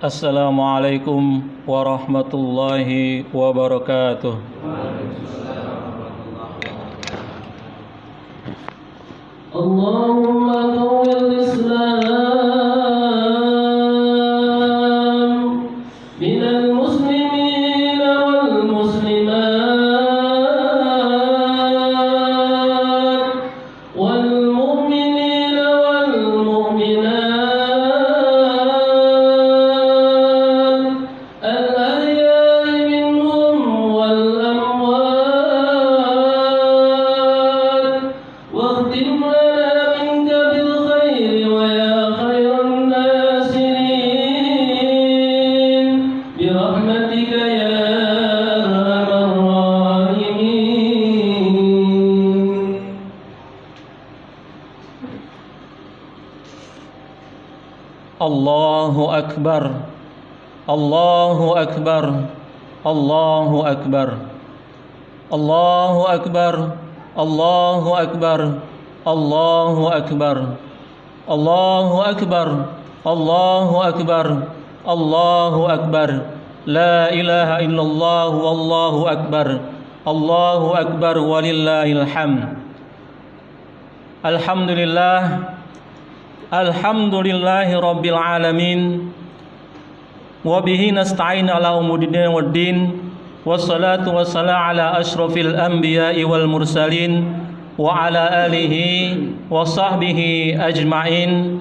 Assalamualaikum warahmatullahi wabarakatuh. Allahumma qawwil Islam minal muslimin wal muslimat wal mu'minin wal mu'minat al-ahya'i minhum wal amwat واختم لنا منك بالخير ويا خير الناصرين برحمتك يا أرحم الراحمين. Allahu Akbar, Allahu Akbar, Allahu Akbar, Allahu Akbar, Allahu Akbar, Allahu Akbar, Allahu Akbar, Allahu Akbar, Allahu Akbar, La ilaha illallah wallahu akbar, Allahu Akbar walillahil hamd. Alhamdulillah, alhamdulillahi rabbil alamin, wabihi nasta'in ala umuddin waddin, wassalatu wassalamu ala ashrafil anbiya'i wal mursalin, wa ala alihi wa sahbihi ajma'in.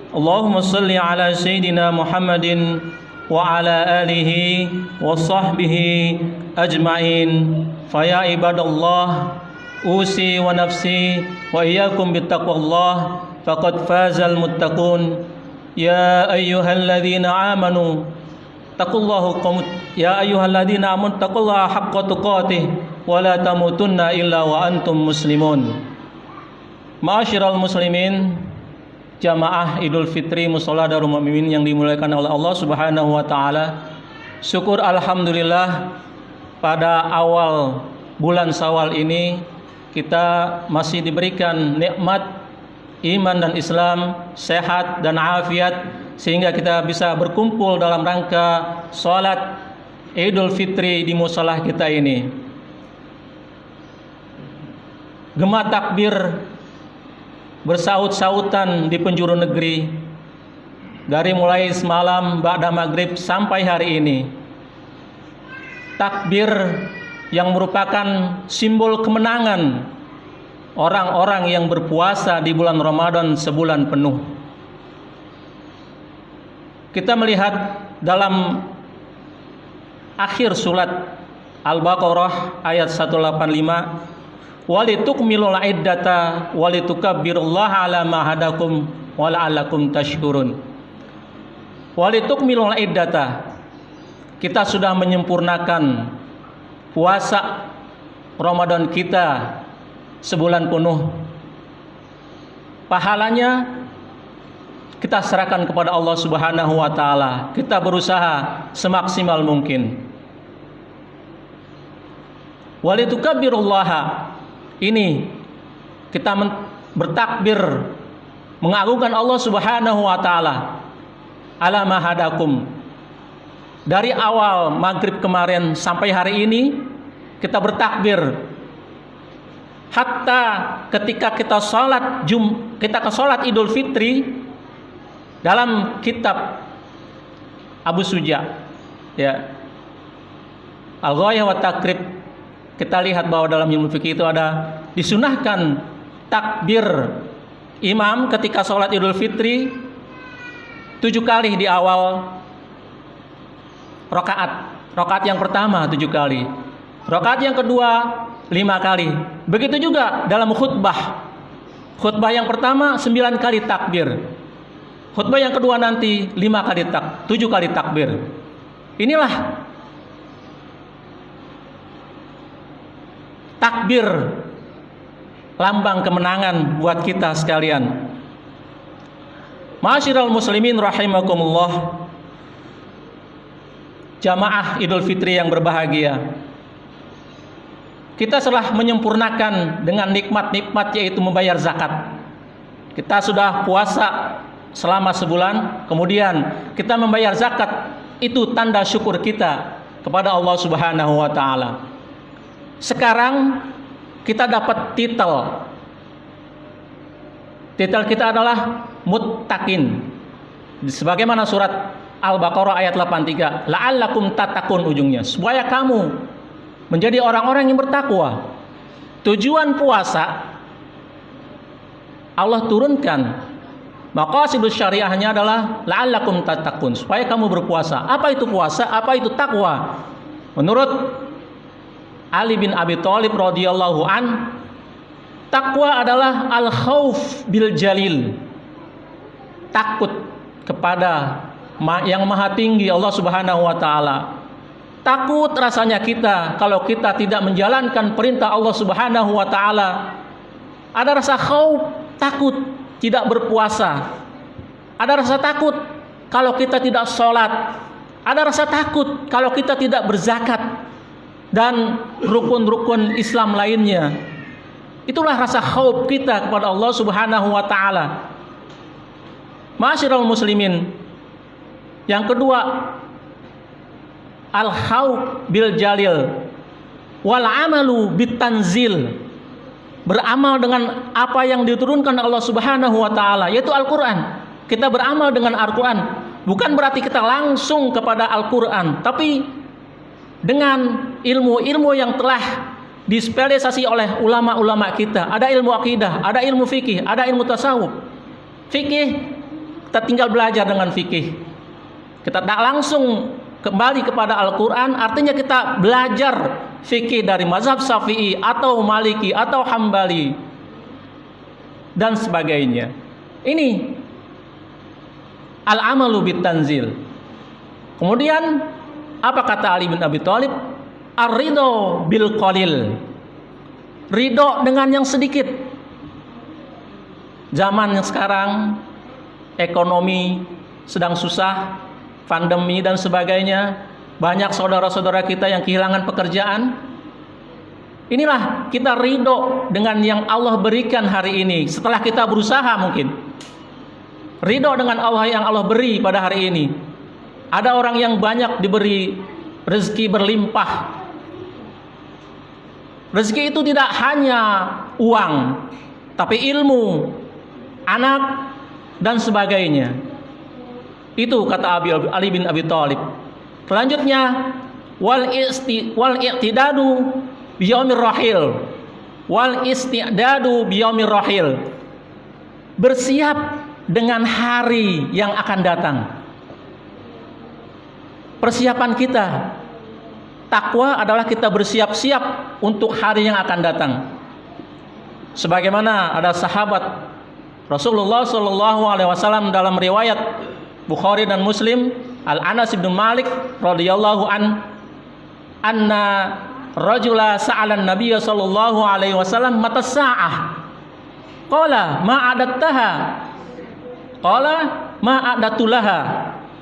Allahumma salli ala sayyidina Muhammadin wa ala alihi wa sahbihi ajma'in. Faya ibadallah, usi wa nafsi wa iyyakum bittaqwallah, faqad fazal muttaqun. Ya ayyuhalladzina amanu taqullaha ya ayyuhalladzina amanu taqullaha haqqa tuqatih wa la tamutunna illa wa antum muslimun. Ma'asyiral muslimin, jamaah Idul Fitri Mushola Darul Mu'minin yang dimuliakan oleh Allah Subhanahu wa taala. Syukur alhamdulillah pada awal bulan Syawal ini kita masih diberikan nikmat iman dan Islam, sehat dan afiat, sehingga kita bisa berkumpul dalam rangka sholat Idul Fitri di musola kita ini. Gema takbir bersaut-sautan di penjuru negeri dari mulai semalam ba'da maghrib sampai hari ini. Takbir yang merupakan simbol kemenangan orang-orang yang berpuasa di bulan Ramadan sebulan penuh. Kita melihat dalam akhir surat Al-Baqarah ayat 185, walitukmilul iddata walitukabbirullaha ala ma hadakum wa la'allakum tashkurun. Walitukmilul iddata, kita sudah menyempurnakan puasa Ramadan kita sebulan penuh. Pahalanya kita serahkan kepada Allah Subhanahu wa taala. Kita berusaha semaksimal mungkin. Walitukabbirullaha, ini kita bertakbir mengagungkan Allah Subhanahu wa taala ala ma hadakum. Dari awal maghrib kemarin sampai hari ini kita bertakbir. Hatta ketika kita sholat Idul Fitri, dalam kitab Abu Suja, ya, Al-Ghayah wa Takrib, kita lihat bahwa dalam ilmu fikih itu ada disunahkan takbir imam ketika sholat Idul Fitri 7 kali di awal rakaat. Rakaat yang pertama 7 kali, rakaat yang kedua 5 kali. Begitu juga dalam khutbah. Khutbah yang pertama 9 kali takbir. Khutbah yang kedua nanti 7 kali takbir. Inilah takbir, lambang kemenangan buat kita sekalian. Ma'asyiral muslimin rahimakumullah, jamaah Idul Fitri yang berbahagia. Kita telah menyempurnakan dengan nikmat-nikmat, yaitu membayar zakat. Kita sudah puasa selama sebulan, kemudian kita membayar zakat, itu tanda syukur kita kepada Allah Subhanahu wa taala. Sekarang kita dapat titel. Titel kita adalah muttaqin. Sebagaimana surat Al-Baqarah ayat 83, la'allakum tattaqun ujungnya, supaya kamu menjadi orang-orang yang bertakwa. Tujuan puasa Allah turunkan, maqasidus syariahnya adalah la'allakum tattaqun, supaya kamu berpuasa. Apa itu puasa? Apa itu takwa? Menurut Ali bin Abi Thalib radhiyallahu an, takwa adalah al-khauf bil jalil, takut kepada yang maha tinggi Allah Subhanahu wa taala. Takut rasanya kita kalau kita tidak menjalankan perintah Allah Subhanahu wa taala. Ada rasa khauf, takut tidak berpuasa. Ada rasa takut kalau kita tidak sholat. Ada rasa takut kalau kita tidak berzakat dan rukun-rukun Islam lainnya. Itulah rasa khauf kita kepada Allah Subhanahu wa taala. Ma'asyiral muslimin, yang kedua, al-khauf bil jalil wal amalu bit tanzil, beramal dengan apa yang diturunkan Allah Subhanahu wa taala, yaitu Al-Qur'an. Kita beramal dengan Al-Qur'an, bukan berarti kita langsung kepada Al-Qur'an, tapi dengan ilmu-ilmu yang telah dispesialisasi oleh ulama-ulama kita. Ada ilmu akidah, ada ilmu fikih, ada ilmu tasawuf. Fikih kita tinggal belajar dengan fikih. Kita tak langsung kembali kepada Al-Quran, artinya kita belajar fikih dari mazhab Syafi'i atau Maliki atau Hambali dan sebagainya. Ini al-amalu bit tanzil. Kemudian apa kata Ali bin Abi Thalib? Ar-ridho bil qalil, ridho dengan yang sedikit. Zaman yang sekarang ekonomi sedang susah, pandemi dan sebagainya, banyak saudara-saudara kita yang kehilangan pekerjaan. Inilah kita ridho dengan yang Allah berikan hari ini setelah kita berusaha mungkin. Ridho dengan Allah yang Allah beri pada hari ini. Ada orang yang banyak diberi rezeki berlimpah. Rezeki itu tidak hanya uang, tapi ilmu, anak, dan sebagainya. Itu kata Ali bin Abi Thalib. Selanjutnya, wal i'tidadu biyaumir rahil. Wal istidadu biyaumir rahil. Bersiap dengan hari yang akan datang. Persiapan kita, takwa adalah kita bersiap-siap untuk hari yang akan datang. Sebagaimana ada sahabat Rasulullah SAW dalam riwayat Bukhari dan Muslim, Al-Anas bin Malik radhiyallahu anna rajula sa'alan Nabiy sallallahu alaihi wasallam mata sa'ah. Qala ma adattaha. Qala ma adatulaha.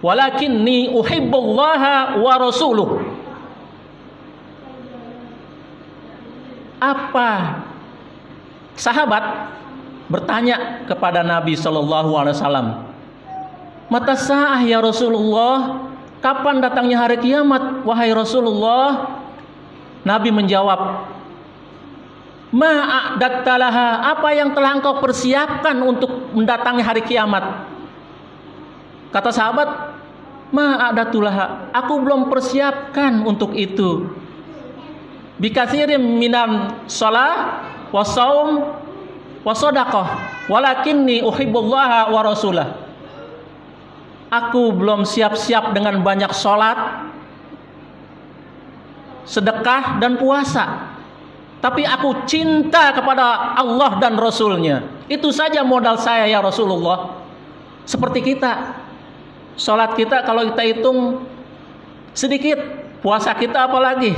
Walakinni uhibbullaha wa rasuluh. Apa sahabat bertanya kepada Nabi sallallahu alaihi wasallam, mata sa'ah ya Rasulullah, kapan datangnya hari kiamat wahai Rasulullah? Nabi menjawab, ma'adattalaha, apa yang telah engkau persiapkan untuk mendatangi hari kiamat? Kata sahabat, ma'adatulaha, aku belum persiapkan untuk itu. Bikatsirin minan shalah wa shaum wa shadaqah, walakinni uhibbullaha wa rasulah. Aku belum siap-siap dengan banyak sholat, sedekah dan puasa, tapi aku cinta kepada Allah dan Rasulnya. Itu saja modal saya ya Rasulullah. Seperti kita, sholat kita kalau kita hitung sedikit, puasa kita apalagi,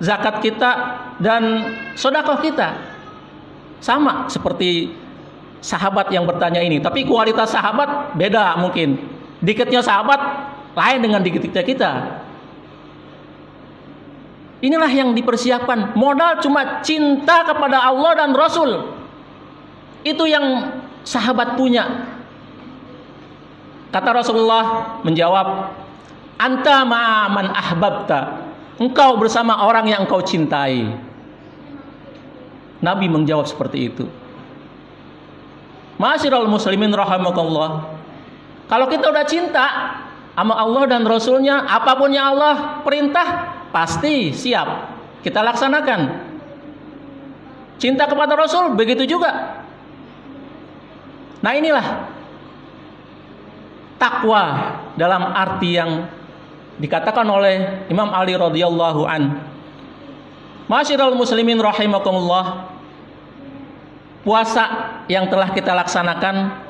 zakat kita dan sedekah kita sama seperti sahabat yang bertanya ini. Tapi kualitas sahabat beda mungkin. Dikitnya sahabat lain dengan dikitnya kita. Inilah yang dipersiapkan. Modal cuma cinta kepada Allah dan Rasul. Itu yang sahabat punya. Kata Rasulullah menjawab, anta ma'aman ahbabta, engkau bersama orang yang engkau cintai. Nabi menjawab seperti itu. Ma'asyiral muslimin rahimakumullah, kalau kita udah cinta sama Allah dan Rasulnya, apapun yang Allah perintah pasti siap kita laksanakan. Cinta kepada Rasul begitu juga. Nah inilah takwa dalam arti yang dikatakan oleh Imam Ali radhiyallahu an. Ma'asyiral muslimin rahimakumullah, puasa yang telah kita laksanakan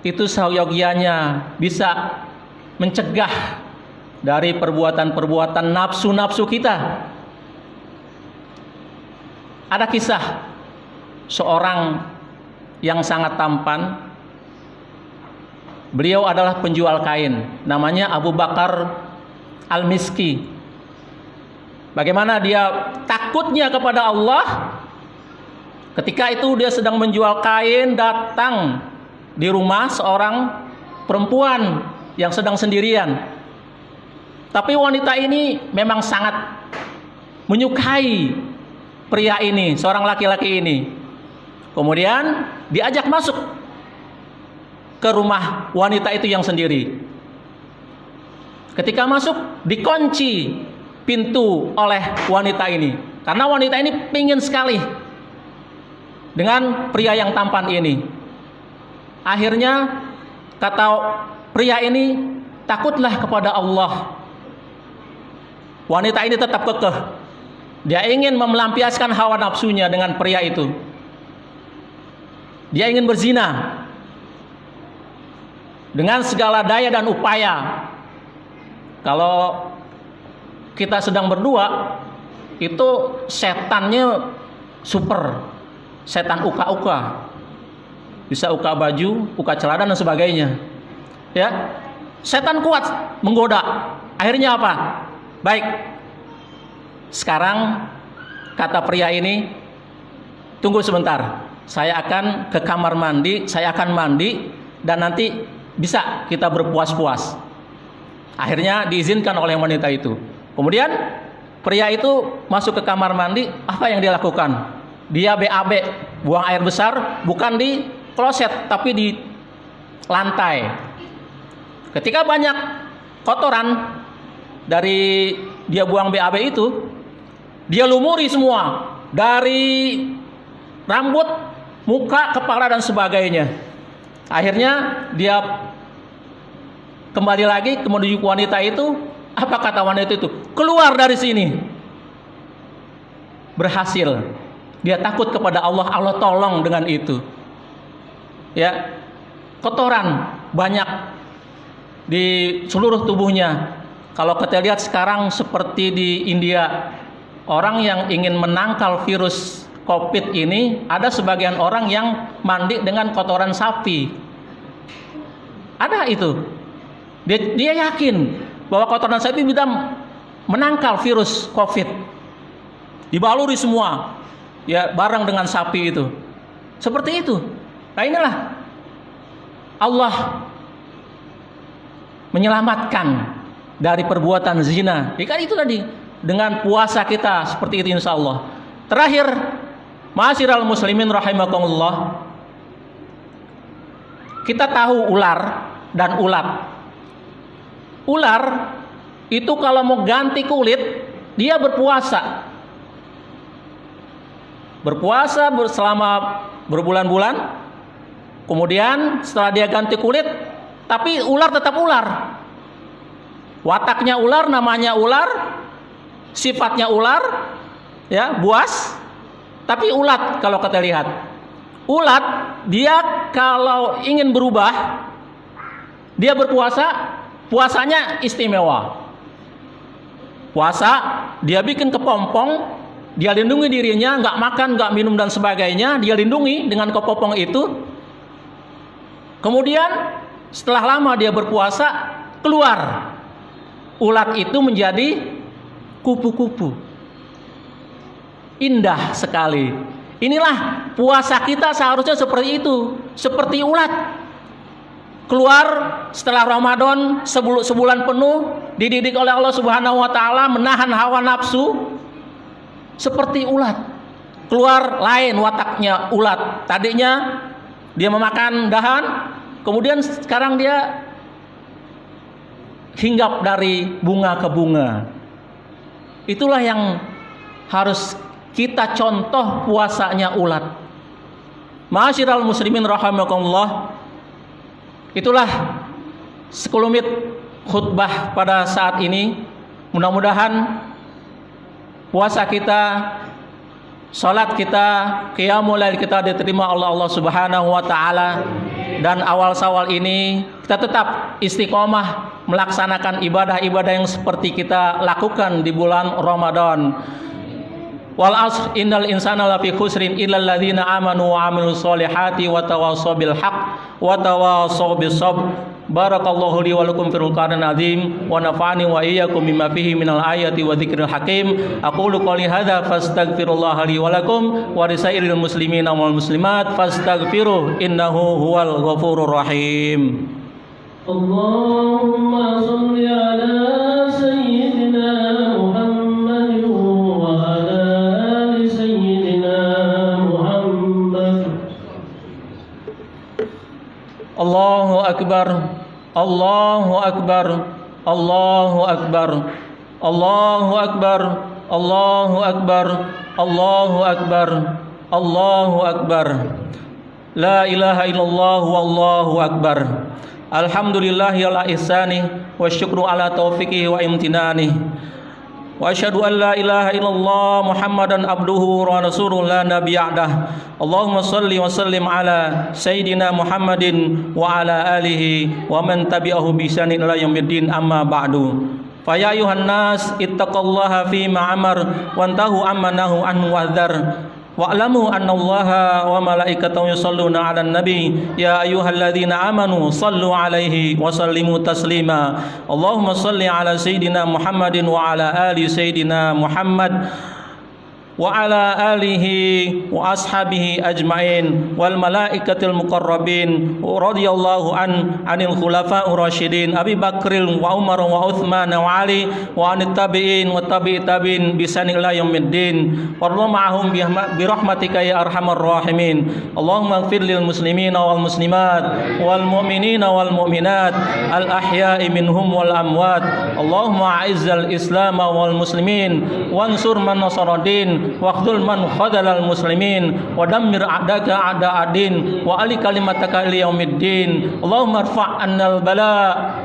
itu seyogyanya bisa mencegah dari perbuatan-perbuatan nafsu-nafsu kita. Ada kisah seorang yang sangat tampan. Beliau adalah penjual kain, namanya Abu Bakar Al-Miski. Bagaimana dia takutnya kepada Allah. Ketika itu dia sedang menjual kain, datang di rumah seorang perempuan yang sedang sendirian. Tapi wanita ini memang sangat menyukai pria ini, seorang laki-laki ini. Kemudian diajak masuk ke rumah wanita itu yang sendiri. Ketika masuk, dikunci pintu oleh wanita ini, karena wanita ini pingin sekali dengan pria yang tampan ini. Akhirnya kata pria ini, takutlah kepada Allah. Wanita ini tetap kekeh. Dia ingin melampiaskan hawa nafsunya dengan pria itu. Dia ingin berzina dengan segala daya dan upaya. Kalau kita sedang berdua, itu setannya super, setan uka-uka, bisa uka baju, uka celana dan sebagainya. Ya, setan kuat menggoda. Akhirnya apa? Baik, sekarang kata pria ini, tunggu sebentar, saya akan ke kamar mandi, saya akan mandi, dan nanti bisa kita berpuas-puas. Akhirnya diizinkan oleh wanita itu. Kemudian pria itu masuk ke kamar mandi. Apa yang dia lakukan? Dia BAB, buang air besar, bukan di kloset tapi di lantai. Ketika banyak kotoran dari dia buang BAB itu, dia lumuri semua, dari rambut, muka, kepala dan sebagainya. Akhirnya dia kembali lagi ke menuju wanita itu. Apa kata wanita itu? Keluar dari sini. Berhasil. Dia takut kepada Allah, Allah tolong dengan itu. Ya, kotoran banyak di seluruh tubuhnya. Kalau kita lihat sekarang seperti di India, orang yang ingin menangkal virus COVID ini, ada sebagian orang yang mandi dengan kotoran sapi. Ada itu. Dia yakin bahwa kotoran sapi bisa menangkal virus COVID. Dibaluri semua, ya, bareng dengan sapi itu. Seperti itu. Nah inilah Allah menyelamatkan dari perbuatan zina. Ya kan itu tadi, dengan puasa kita seperti itu insya Allah. Terakhir, ma'asyiral muslimin rahimakumullah, kita tahu ular dan ulat. Ular itu kalau mau ganti kulit, dia berpuasa. Berpuasa selama berbulan-bulan. Kemudian setelah dia ganti kulit, tapi ular tetap ular. Wataknya ular, namanya ular, sifatnya ular, ya, buas, tapi ulat. Kalau kita lihat, ulat dia kalau ingin berubah, dia berpuasa, puasanya istimewa. Puasa, dia bikin kepompong, dia lindungi dirinya, nggak makan, nggak minum dan sebagainya, dia lindungi dengan kepompong itu. Kemudian setelah lama dia berpuasa, keluar ulat itu menjadi kupu-kupu. Indah sekali. Inilah puasa kita seharusnya seperti itu, seperti ulat. keluar setelah Ramadan sebulan penuh, dididik oleh Allah Subhanahu wa taala menahan hawa nafsu seperti ulat. Keluar lain wataknya ulat. Tadinya dia memakan dahan, kemudian sekarang dia hinggap dari bunga ke bunga. Itulah yang harus kita contoh puasanya ulat. Ma'asyiral muslimin rahimakumullah. Itulah sekelumit khutbah pada saat ini. Mudah-mudahan puasa kita, salat kita, qiyamul lail kita diterima oleh Allah Subhanahu wa taala, dan awal Syawal ini kita tetap istiqomah melaksanakan ibadah-ibadah yang seperti kita lakukan di bulan Ramadan. Wal asr innal insana lafi khusrin illal ladzina amanu wa amilus solihati wa tawassaw bil haqq wa tawassaw bis sabr. Barakallahu li wa lakum fil Qur'anil azim wa nafa'ani wa iyyakum bima fihi minal ayati wa dzikril hakim. Aqulu qouli hadza fastaghfirullaha li wa lakum wa lisairil muslimina wal muslimat fastaghfiruh innahu huwal ghafurur rahim. Allahumma shalli ala sayyidina Muhammad wa ala ali sayyidina Muhammad. Allahu akbar, Allahu akbar, Allahu akbar, Allahu akbar, Allahu akbar, Allahu akbar, Allahu akbar. La ilaha illallah wallahu akbar. Alhamdulillahi ala ihsani wa syukru ala taufiqihi wa imtinani. Wa asyhadu an la ilaha illallah Muhammadan abduhu wa rasuluhu la nabiyya ba'dah. Allahumma shalli wa sallim ala sayyidina Muhammadin wa ala alihi wa man tabi'ahu bi ihsanin ila yaumiddin, amma ba'du. Fa ya ayuhan nas ittaqullaha fi ma amar wantahu amma nahu anhu wahdhar. Wa'lamu annallaha wa malaikatahu yusholluna 'alan nabi ya ayyuhalladzina amanu shallu 'alaihi wa sallimu taslima. Allahumma shalli 'ala sayyidina Muhammadin wa 'ala ali sayyidina Muhammad wa 'ala alihi wa ashabihi ajmain wal malaikatil muqarrabin radhiyallahu anil khulafa'ur rasyidin Abi Bakril wa Umar wa Utsman wa Ali wa anit tabi'in wa tabi'it tabi'in bi sanil ila yaumiddin warḍa ma'hum bi rahmatika ya arhamar rahimin. Allahumma ighfir lil muslimina wal muslimat wal mu'minina wal mu'minat al ahya'i minhum wal amwat. Allahumma a'izzal islam wal muslimin wansur man nasara-din waqdul man khadalal muslimin wa dammir a'daka a'da'adin wa ali kalimataka ila yaumiddin. Allahumma irfa' annal bala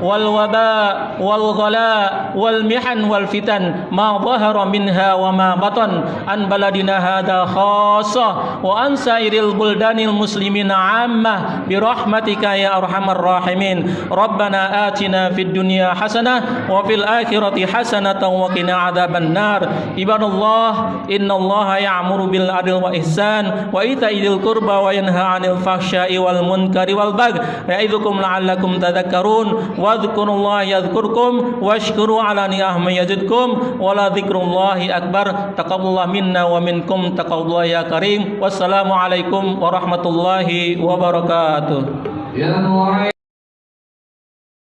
wal waba wal ghala wal mihan wal fitan ma dhahara minha wa ma batan an baladina hadha khassa wa an sairil buldanil muslimina 'ammah bi rahmatika ya arhamar rahimin. Rabbana atina fid dunya hasanah wa fil akhirati hasanatan wa qina adzabannar. Ibadallah innallaha ya'muru bil adli wa ihsan wa ita'i dzil qurba wa yanha 'anil fahsya'i wal munkari wal baghi ya'idzukum la'allakum tadhakkarun wa dhkurullaha yadhkurkum washkuru 'ala ni'amihi yazidkum wa la dzikrullahi akbar. Taqabbalallahu minna wa minkum taqabbalallahu ya karim. Wassalamu alaikum warahmatullahi wabarakatuh.